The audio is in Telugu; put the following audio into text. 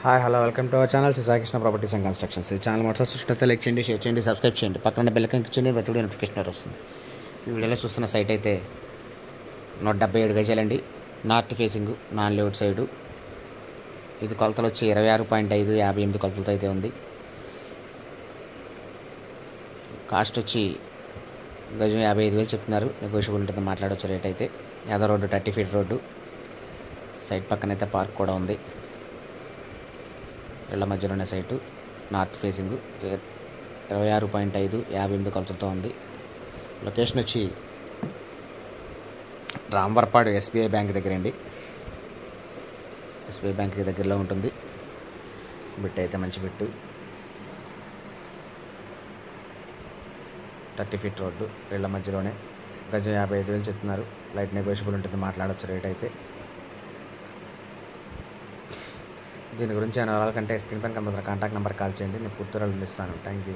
Hi hello welcome to our channel Saikrishna properties and constructions. ఈ ఛానల్ మొదటి సృష్టి లైక్ చేయండి, షేర్ చేయండి, సబ్స్క్రైబ్ చేయండి, పక్కన బెల్ ఐకాన్ ఇచ్చేయండి, వెతుడి నోటిఫికేషన్ వస్తుంది. ఈ వీడియోలో చూస్తున్న సైట్ అయితే 177 గజాలండి. North facing, non layout side. ఇది కొలతలు వచ్చి 26.5 58 కొలతలతో అయితే ఉంది. కాస్ట్ వచ్చి గజం 55,000 చెప్తున్నారు. నెగోషియబుల్ ఉంటుంది, మాట్లాడవచ్చు రేట్ అయితే. Yadav road 30 feet road. Site పక్కన అయితే పార్క్ కూడా ఉంది. ఇళ్ల మధ్యలోనే సైటు, నార్త్ ఫేసింగ్, 26.5 58 కొలతలతో ఉంది. లొకేషన్ వచ్చి రాంవర్పాడు ఎస్బీఐ బ్యాంక్ దగ్గర అండి. ఎస్బీఐ బ్యాంక్కి దగ్గరలో ఉంటుంది. బిట్ అయితే మంచి బిట్టు. 30 ఫీట్ రోడ్డు, ఇళ్ల మధ్యలోనే. గజం 55,000 చెప్తున్నారు. లైట్ నెగోషియబుల్ ఉంటుంది, మాట్లాడవచ్చు రేట్ అయితే. దీని గురించి ఏమైనా వివరాల కంటే స్క్రీన్ పైన కనబడుతున్న కాంటాక్ట్ నెంబర్ కాల్ చేయండి, నేను పూర్తి వివరాలు అందిస్తాను. Thank you.